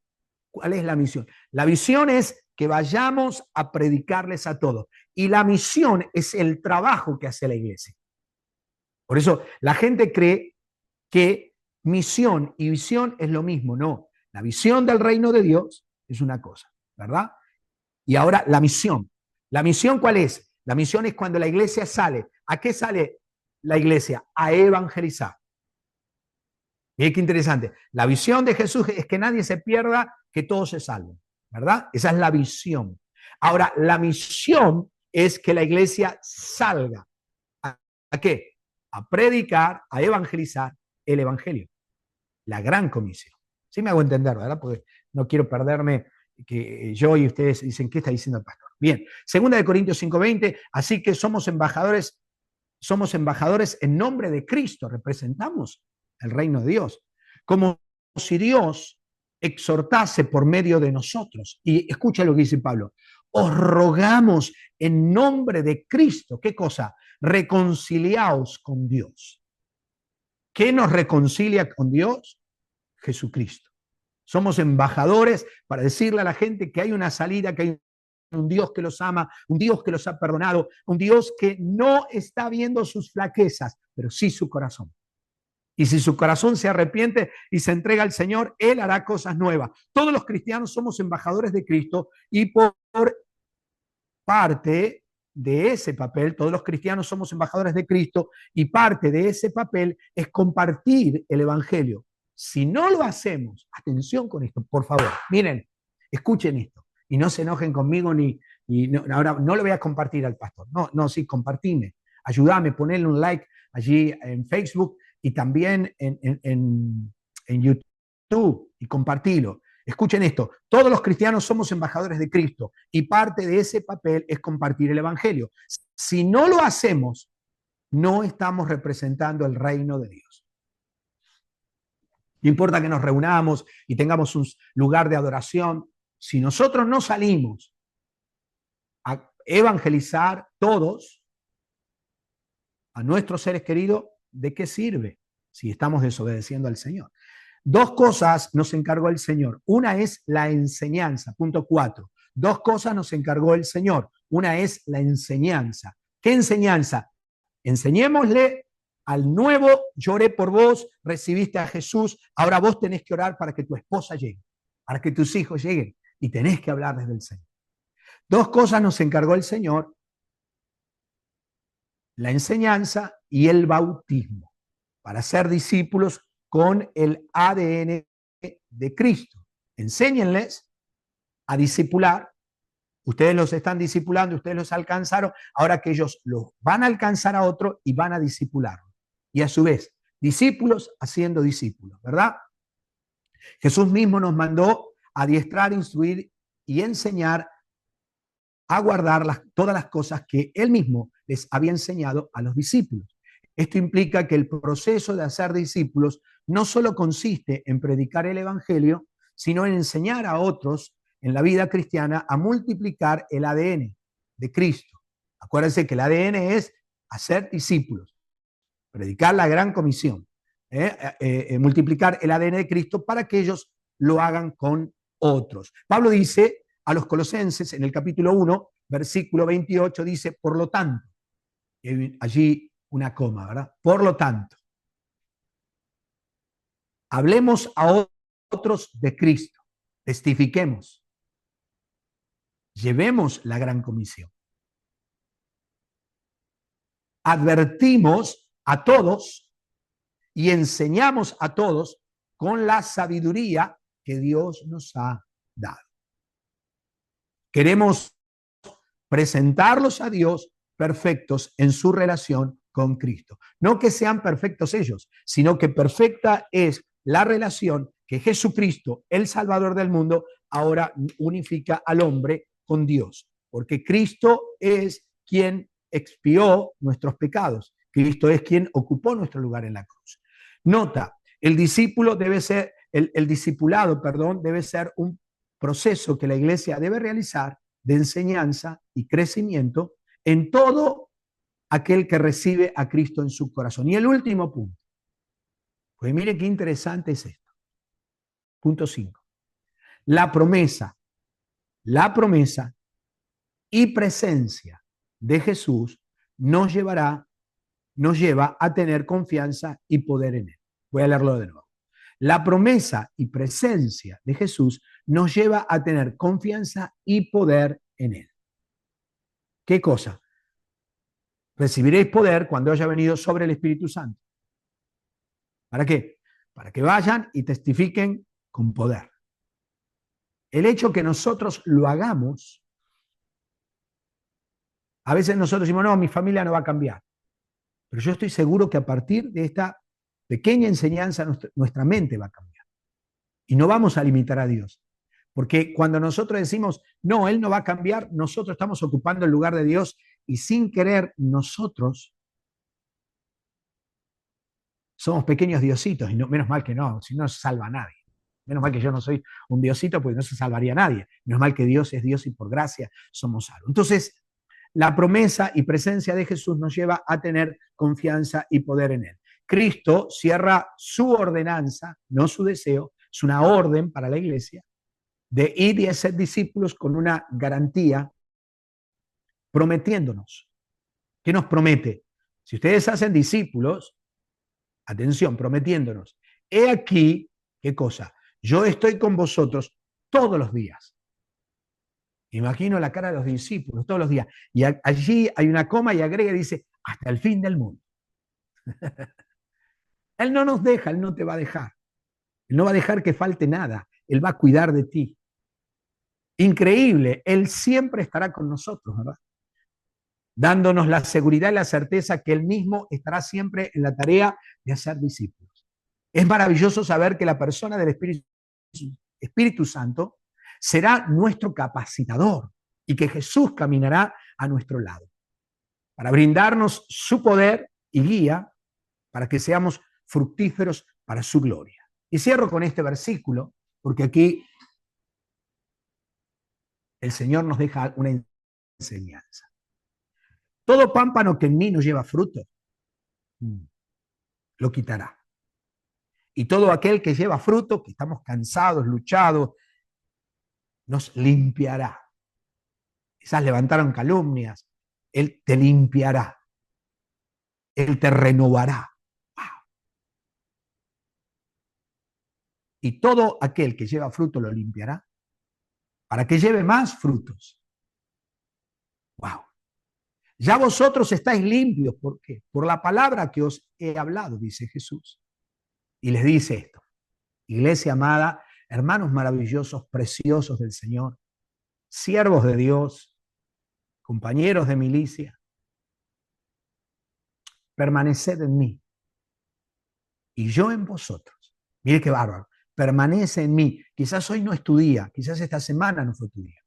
¿Cuál es la misión? La visión es que vayamos a predicarles a todos. Y la misión es el trabajo que hace la iglesia. Por eso la gente cree que misión y visión es lo mismo. No, la visión del reino de Dios es una cosa, ¿verdad? Y ahora la misión. ¿La misión cuál es? La misión es cuando la iglesia sale. ¿A qué sale la iglesia? A evangelizar. Miren qué interesante. La visión de Jesús es que nadie se pierda, que todos se salven, ¿verdad? Esa es la visión. Ahora, la misión es que la iglesia salga. ¿A qué? A predicar, a evangelizar el evangelio. La gran comisión. Sí me hago entender, ¿verdad? Porque no quiero perderme que yo y ustedes dicen, ¿qué está diciendo el pastor? Bien, 2 Corintios 5:20, así que somos embajadores en nombre de Cristo, representamos el reino de Dios, como si Dios exhortase por medio de nosotros. Y escucha lo que dice Pablo, os rogamos en nombre de Cristo, ¿qué cosa? Reconciliaos con Dios. ¿Qué nos reconcilia con Dios? Jesucristo. Somos embajadores para decirle a la gente que hay una salida, que hay un Dios que los ama, un Dios que los ha perdonado, un Dios que no está viendo sus flaquezas, pero sí su corazón. Y si su corazón se arrepiente y se entrega al Señor, Él hará cosas nuevas. Todos los cristianos somos embajadores de Cristo y por parte de ese papel, todos los cristianos somos embajadores de Cristo y parte de ese papel es compartir el Evangelio. Si no lo hacemos, atención con esto, por favor, miren, escuchen esto y no se enojen conmigo ahora no lo voy a compartir al pastor. Sí, compartime, ayúdame, ponle un like allí en Facebook y también en YouTube y compartilo. Escuchen esto, todos los cristianos somos embajadores de Cristo y parte de ese papel es compartir el Evangelio. Si no lo hacemos, no estamos representando el reino de Dios. No importa que nos reunamos y tengamos un lugar de adoración, si nosotros no salimos a evangelizar todos a nuestros seres queridos, ¿de qué sirve si estamos desobedeciendo al Señor? Dos cosas nos encargó el Señor. Una es la enseñanza, punto 4. Dos cosas nos encargó el Señor. Una es la enseñanza. ¿Qué enseñanza? Enseñémosle al nuevo, yo oré por vos, recibiste a Jesús, ahora vos tenés que orar para que tu esposa llegue, para que tus hijos lleguen, y tenés que hablarles del Señor. Dos cosas nos encargó el Señor: la enseñanza y el bautismo, para ser discípulos con el ADN de Cristo. Enséñenles a discipular. Ustedes los están discipulando, ustedes los alcanzaron, ahora que ellos los van a alcanzar a otro y van a discipular. Y a su vez, discípulos haciendo discípulos, ¿verdad? Jesús mismo nos mandó a adiestrar, instruir y enseñar a guardar todas las cosas que Él mismo les había enseñado a los discípulos. Esto implica que el proceso de hacer discípulos no solo consiste en predicar el Evangelio, sino en enseñar a otros en la vida cristiana a multiplicar el ADN de Cristo. Acuérdense que el ADN es hacer discípulos, predicar la gran comisión, multiplicar el ADN de Cristo para que ellos lo hagan con otros. Pablo dice a los Colosenses en el capítulo 1, versículo 28, dice, por lo tanto, allí una coma, ¿verdad? Por lo tanto, hablemos a otros de Cristo, testifiquemos, llevemos la gran comisión. Advertimos a todos y enseñamos a todos con la sabiduría que Dios nos ha dado. Queremos presentarlos a Dios perfectos en su relación con Cristo. No que sean perfectos ellos, sino que perfecta es la relación que Jesucristo, el Salvador del mundo, ahora unifica al hombre con Dios. Porque Cristo es quien expió nuestros pecados. Cristo es quien ocupó nuestro lugar en la cruz. Nota, el discípulado debe ser un proceso que la iglesia debe realizar de enseñanza y crecimiento en todo aquel que recibe a Cristo en su corazón. Y el último punto, pues mire qué interesante es esto. Punto 5. La promesa y presencia de Jesús nos lleva a tener confianza y poder en Él. Voy a leerlo de nuevo. La promesa y presencia de Jesús nos lleva a tener confianza y poder en Él. ¿Qué cosa? Recibiréis poder cuando haya venido sobre el Espíritu Santo. ¿Para qué? Para que vayan y testifiquen con poder. El hecho que nosotros lo hagamos, a veces nosotros decimos, no, mi familia no va a cambiar. Pero yo estoy seguro que a partir de esta pequeña enseñanza nuestra mente va a cambiar. Y no vamos a limitar a Dios. Porque cuando nosotros decimos, no, Él no va a cambiar, nosotros estamos ocupando el lugar de Dios y sin querer nosotros somos pequeños diositos y no, menos mal que no, si no se salva a nadie. Menos mal que yo no soy un diosito porque no se salvaría a nadie. Menos mal que Dios es Dios y por gracia somos salvos. Entonces, la promesa y presencia de Jesús nos lleva a tener confianza y poder en Él. Cristo cierra su ordenanza, no su deseo, es una orden para la iglesia, de ir y hacer discípulos con una garantía, prometiéndonos. ¿Qué nos promete? Si ustedes hacen discípulos, atención, prometiéndonos, he aquí, ¿qué cosa? Yo estoy con vosotros todos los días. Imagino la cara de los discípulos todos los días. Y allí hay una coma y agrega y dice, hasta el fin del mundo. Él no nos deja, Él no te va a dejar. Él no va a dejar que falte nada. Él va a cuidar de ti. Increíble, Él siempre estará con nosotros, ¿verdad? Dándonos la seguridad y la certeza que Él mismo estará siempre en la tarea de hacer discípulos. Es maravilloso saber que la persona del Espíritu Santo será nuestro capacitador y que Jesús caminará a nuestro lado para brindarnos su poder y guía para que seamos fructíferos para su gloria. Y cierro con este versículo, porque aquí el Señor nos deja una enseñanza. Todo pámpano que en mí no lleva fruto, lo quitará. Y todo aquel que lleva fruto, que estamos cansados, luchados, nos limpiará. Quizás levantaron calumnias, Él te limpiará. Él te renovará. y todo aquel que lleva fruto lo limpiará, para que lleve más frutos. ¡Wow! Ya vosotros estáis limpios. ¿Por qué? Por la palabra que os he hablado, dice Jesús. Y les dice esto: iglesia amada, hermanos maravillosos, preciosos del Señor, siervos de Dios, compañeros de milicia, permaneced en mí y yo en vosotros. Mire qué bárbaro. Permanece en mí. Quizás hoy no es tu día, quizás esta semana no fue tu día.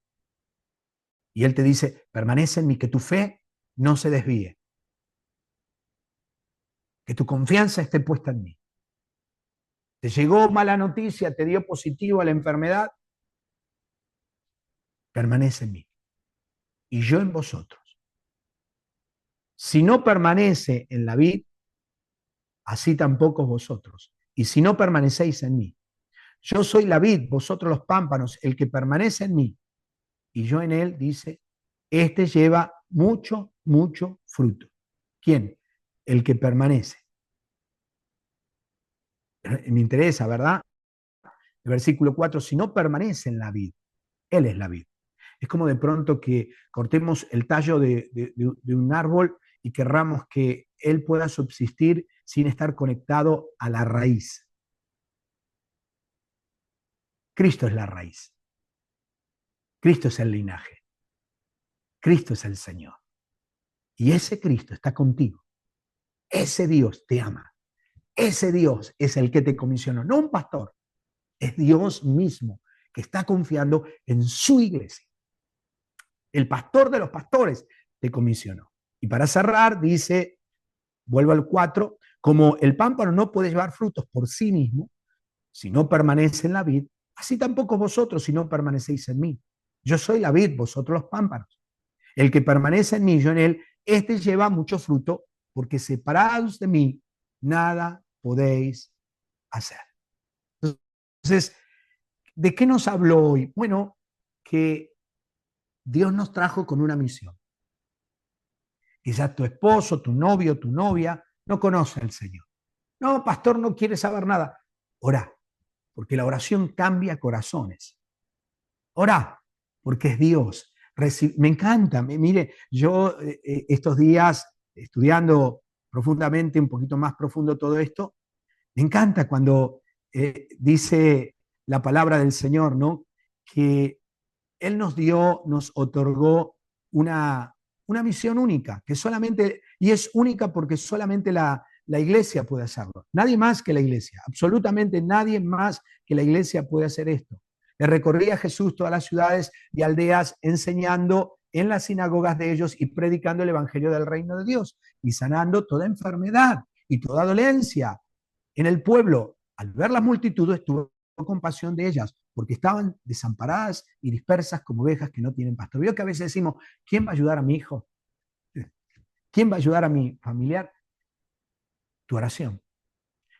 Y Él te dice, permanece en mí, que tu fe no se desvíe, que tu confianza esté puesta en mí. ¿Te llegó mala noticia? ¿Te dio positivo a la enfermedad? Permanece en mí y yo en vosotros. Si no permanece en la vid, así tampoco vosotros. Y si no permanecéis en mí, yo soy la vid, vosotros los pámpanos, el que permanece en mí y yo en él, dice, este lleva mucho, mucho fruto. ¿Quién? El que permanece. Me interesa, ¿verdad? El versículo 4, si no permanece en la vid, él es la vid. Es como de pronto que cortemos el tallo de un árbol y querramos que él pueda subsistir sin estar conectado a la raíz. Cristo es la raíz. Cristo es el linaje. Cristo es el Señor. Y ese Cristo está contigo. Ese Dios te ama. Ese Dios es el que te comisionó, no un pastor. Es Dios mismo que está confiando en su iglesia. El pastor de los pastores te comisionó. Y para cerrar, dice, vuelvo al 4, como el pámpano no puede llevar frutos por sí mismo, si no permanece en la vid, así tampoco vosotros si no permanecéis en mí. Yo soy la vid, vosotros los pámpanos. El que permanece en mí, yo en él, este lleva mucho fruto, porque separados de mí, nada podéis hacer. Entonces, ¿de qué nos habló hoy? Bueno, que Dios nos trajo con una misión. Quizás tu esposo, tu novio, tu novia no conoce al Señor. No, pastor, no quiere saber nada. Orá, porque la oración cambia corazones. Orá, porque es Dios. Me encanta, mire, yo estos días estudiando profundamente, un poquito más profundo todo esto, me encanta cuando dice la palabra del Señor, ¿no? Que Él nos dio, nos otorgó una misión única, que solamente, y es única porque solamente la iglesia puede hacerlo. Nadie más que la iglesia, absolutamente nadie más que la iglesia puede hacer esto. Le recorría Jesús todas las ciudades y aldeas enseñando en las sinagogas de ellos y predicando el evangelio del reino de Dios y sanando toda enfermedad y toda dolencia en el pueblo. Al ver las multitudes tuvo compasión de ellas, porque estaban desamparadas y dispersas como ovejas que no tienen pastor. Veo que a veces decimos, ¿quién va a ayudar a mi hijo? ¿Quién va a ayudar a mi familiar? Tu oración.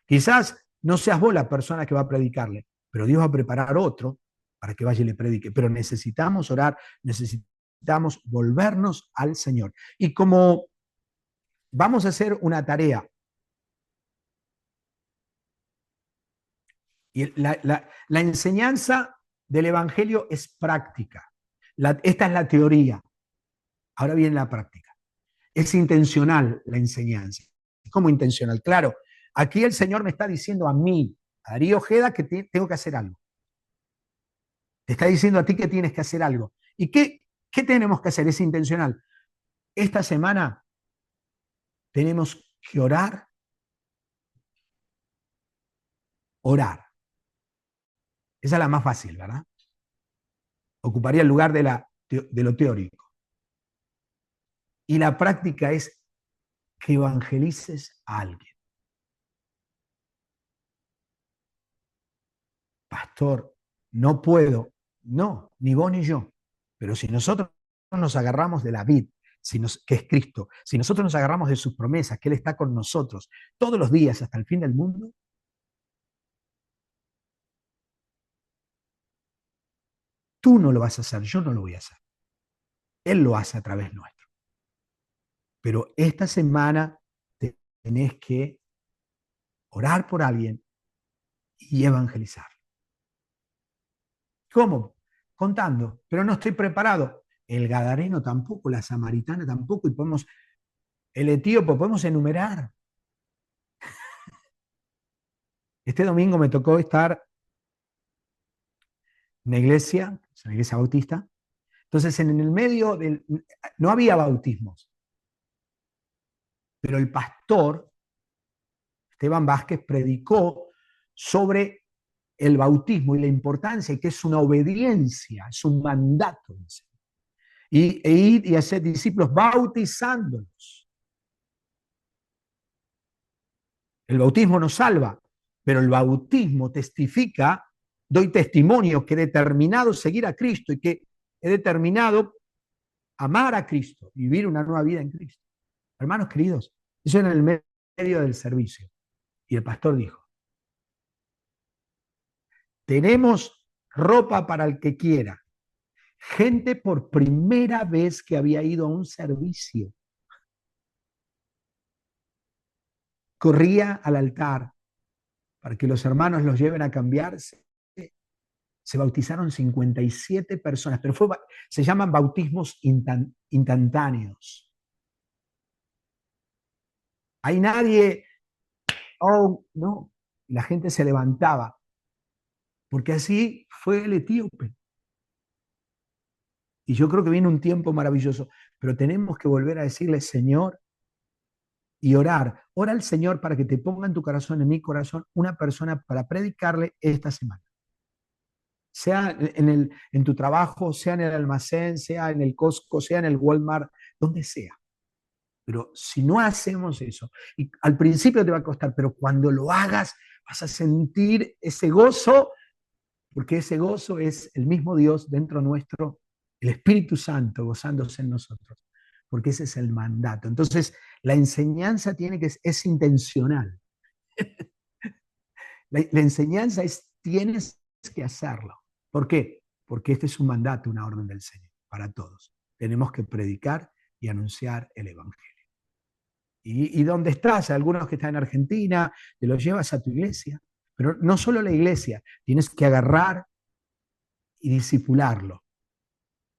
Quizás no seas vos la persona que va a predicarle, pero Dios va a preparar otro para que vaya y le predique. Pero necesitamos orar, necesitamos volvernos al Señor. Y como vamos a hacer una tarea, y la enseñanza del Evangelio es práctica. Esta es la teoría. Ahora viene la práctica. Es intencional la enseñanza. ¿Cómo intencional? Claro, aquí el Señor me está diciendo a mí, a Darío Ojeda, que tengo que hacer algo. Te está diciendo a ti que tienes que hacer algo. ¿Y qué tenemos que hacer? Es intencional. Esta semana tenemos que orar. Orar. Esa es la más fácil, ¿verdad? Ocuparía el lugar de lo teórico. Y la práctica es que evangelices a alguien. Pastor, no puedo. No, ni vos ni yo. Pero si nosotros nos agarramos de la vid, que es Cristo, si nosotros nos agarramos de sus promesas, que Él está con nosotros todos los días hasta el fin del mundo, tú no lo vas a hacer, yo no lo voy a hacer. Él lo hace a través nuestro. Pero esta semana tenés que orar por alguien y evangelizar. ¿Cómo? Contando, pero no estoy preparado. El gadareno tampoco, la samaritana tampoco, y podemos, el etíope, podemos enumerar. Este domingo me tocó estar en una iglesia bautista. Entonces, en el medio del, no había bautismos, pero el pastor, Esteban Vázquez, predicó sobre el bautismo y la importancia, que es una obediencia, es un mandato. E ir y hacer discípulos bautizándolos. El bautismo nos salva, pero el bautismo testifica, doy testimonio que he determinado seguir a Cristo y que he determinado amar a Cristo, vivir una nueva vida en Cristo. Hermanos queridos, eso era en el medio del servicio. Y el pastor dijo, tenemos ropa para el que quiera. Gente por primera vez que había ido a un servicio. Corría al altar para que los hermanos los lleven a cambiarse. Se bautizaron 57 personas, pero se llaman bautismos instantáneos. Hay nadie, oh, no, la gente se levantaba, porque así fue el etíope. Y yo creo que viene un tiempo maravilloso, pero tenemos que volver a decirle, Señor, y orar. Ora al Señor para que te ponga en tu corazón, en mi corazón, una persona para predicarle esta semana. Sea en tu trabajo, sea en el almacén, sea en el Costco, sea en el Walmart, donde sea. Pero si no hacemos eso, y al principio te va a costar, pero cuando lo hagas vas a sentir ese gozo, porque ese gozo es el mismo Dios dentro nuestro, el Espíritu Santo gozándose en nosotros, porque ese es el mandato. Entonces, la enseñanza es intencional. La enseñanza tienes que hacerlo. ¿Por qué? Porque este es un mandato, una orden del Señor para todos. Tenemos que predicar y anunciar el Evangelio. Y donde estás, algunos que están en Argentina, te los llevas a tu iglesia. Pero no solo la iglesia, tienes que agarrar y discipularlo,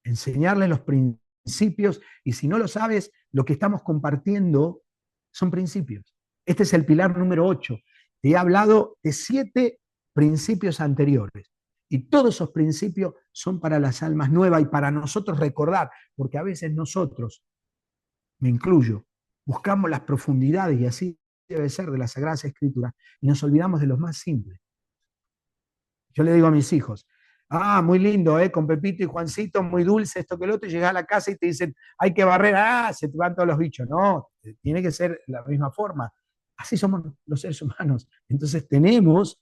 enseñarle los principios, y si no lo sabes, lo que estamos compartiendo son principios. Este es el pilar número 8. Te he hablado de 7 principios anteriores, y todos esos principios son para las almas nuevas y para nosotros recordar, porque a veces nosotros, me incluyo, buscamos las profundidades, y así debe ser, de las Sagradas Escrituras, y nos olvidamos de lo más simple. Yo le digo a mis hijos, muy lindo, con Pepito y Juancito, muy dulce esto que el otro, y llegás a la casa y te dicen, hay que barrer, se te van todos los bichos. No, tiene que ser la misma forma. Así somos los seres humanos. Entonces tenemos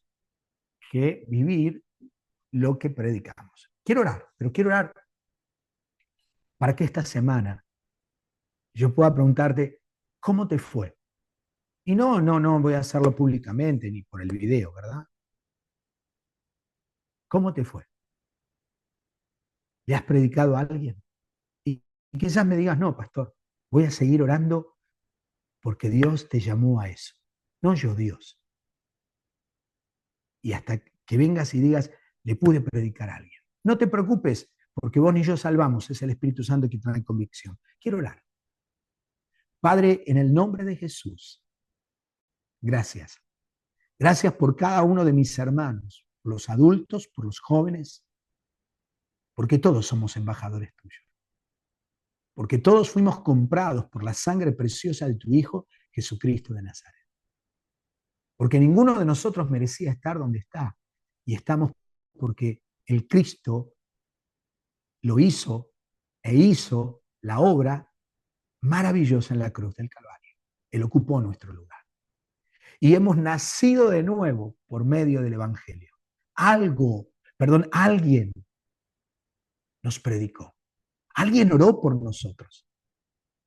que vivir lo que predicamos. Quiero orar, pero quiero orar para que esta semana yo pueda preguntarte, ¿cómo te fue? Y no voy a hacerlo públicamente ni por el video, ¿verdad? ¿Cómo te fue? ¿Le has predicado a alguien? Y quizás me digas, no, pastor, voy a seguir orando porque Dios te llamó a eso. No yo, Dios. Y hasta que vengas y digas, le pude predicar a alguien. No te preocupes, porque vos ni yo salvamos, es el Espíritu Santo que trae convicción. Quiero orar. Padre, en el nombre de Jesús, gracias. Gracias por cada uno de mis hermanos, por los adultos, por los jóvenes, porque todos somos embajadores tuyos. Porque todos fuimos comprados por la sangre preciosa de tu Hijo, Jesucristo de Nazaret. Porque ninguno de nosotros merecía estar donde está. Y estamos porque el Cristo lo hizo e hizo la obra maravillosa en la cruz del Calvario. Él ocupó nuestro lugar. Y hemos nacido de nuevo por medio del Evangelio. Alguien nos predicó. Alguien oró por nosotros.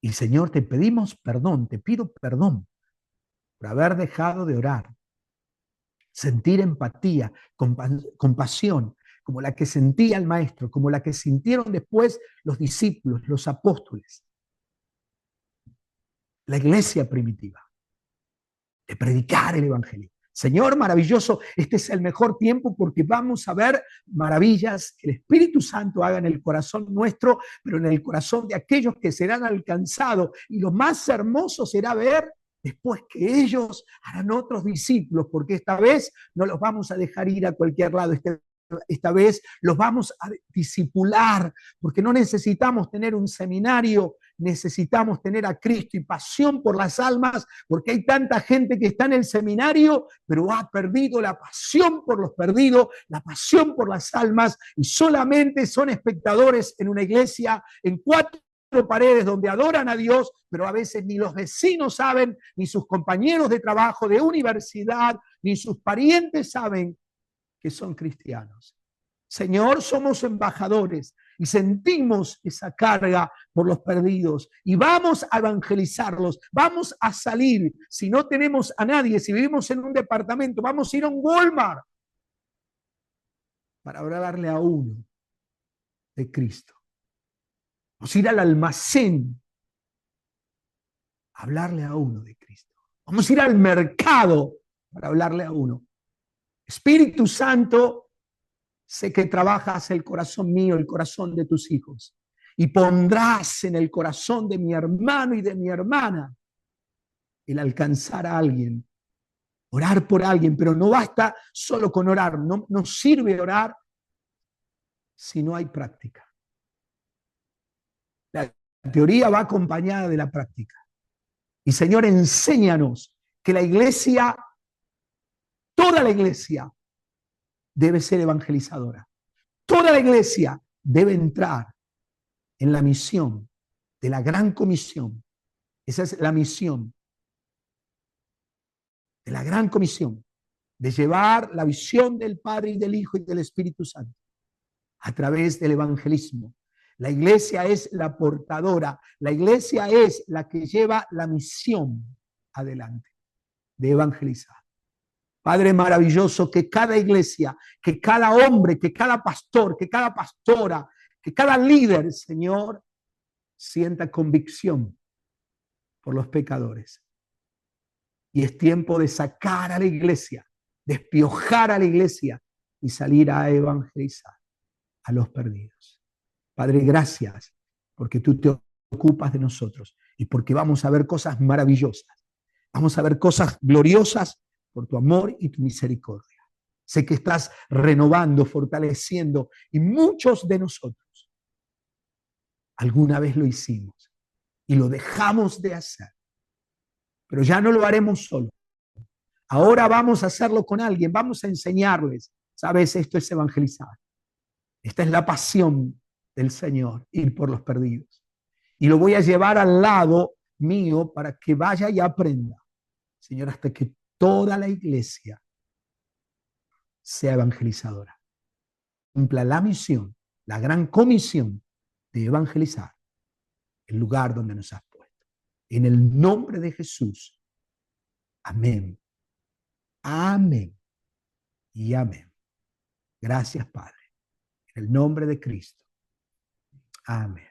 Y Señor, te pedimos perdón, te pido perdón por haber dejado de orar. Sentir empatía, compasión, como la que sentía el Maestro, como la que sintieron después los discípulos, los apóstoles, la iglesia primitiva, de predicar el Evangelio. Señor maravilloso, este es el mejor tiempo porque vamos a ver maravillas que el Espíritu Santo haga en el corazón nuestro, pero en el corazón de aquellos que serán alcanzados. Y lo más hermoso será ver después que ellos harán otros discípulos, porque esta vez no los vamos a dejar ir a cualquier lado. Esta vez los vamos a discipular, porque no necesitamos tener un seminario, necesitamos tener a Cristo y pasión por las almas, porque hay tanta gente que está en el seminario, pero ha perdido la pasión por los perdidos, la pasión por las almas, y solamente son espectadores en una iglesia, en 4 paredes donde adoran a Dios, pero a veces ni los vecinos saben, ni sus compañeros de trabajo, de universidad, ni sus parientes saben que son cristianos. Señor, somos embajadores y sentimos esa carga por los perdidos y vamos a evangelizarlos, vamos a salir. Si no tenemos a nadie, si vivimos en un departamento, vamos a ir a un Walmart para hablarle a uno de Cristo. Vamos a ir al almacén a hablarle a uno de Cristo. Vamos a ir al mercado para hablarle a uno. Espíritu Santo, sé que trabajas el corazón mío, el corazón de tus hijos, y pondrás en el corazón de mi hermano y de mi hermana el alcanzar a alguien, orar por alguien, pero no basta solo con orar, no sirve orar si no hay práctica. La teoría va acompañada de la práctica. Y Señor, enséñanos que la iglesia, toda la iglesia, debe ser evangelizadora. Toda la iglesia debe entrar en la misión de la gran comisión. Esa es la misión de la gran comisión, de llevar la visión del Padre y del Hijo y del Espíritu Santo a través del evangelismo. La iglesia es la portadora, la iglesia es la que lleva la misión adelante de evangelizar. Padre maravilloso, que cada iglesia, que cada hombre, que cada pastor, que cada pastora, que cada líder, Señor, sienta convicción por los pecadores. Y es tiempo de sacar a la iglesia, despiojar a la iglesia y salir a evangelizar a los perdidos. Padre, gracias porque tú te ocupas de nosotros y porque vamos a ver cosas maravillosas. Vamos a ver cosas gloriosas por tu amor y tu misericordia. Sé que estás renovando, fortaleciendo, y muchos de nosotros alguna vez lo hicimos y lo dejamos de hacer. Pero ya no lo haremos solo. Ahora vamos a hacerlo con alguien, vamos a enseñarles. ¿Sabes? Esto es evangelizar. Esta es la pasión del Señor, ir por los perdidos. Y lo voy a llevar al lado mío para que vaya y aprenda, Señor, hasta que toda la iglesia sea evangelizadora. Cumpla la misión, la gran comisión de evangelizar el lugar donde nos has puesto. En el nombre de Jesús. Amén. Amén. Y amén. Gracias, Padre. En el nombre de Cristo. Amén.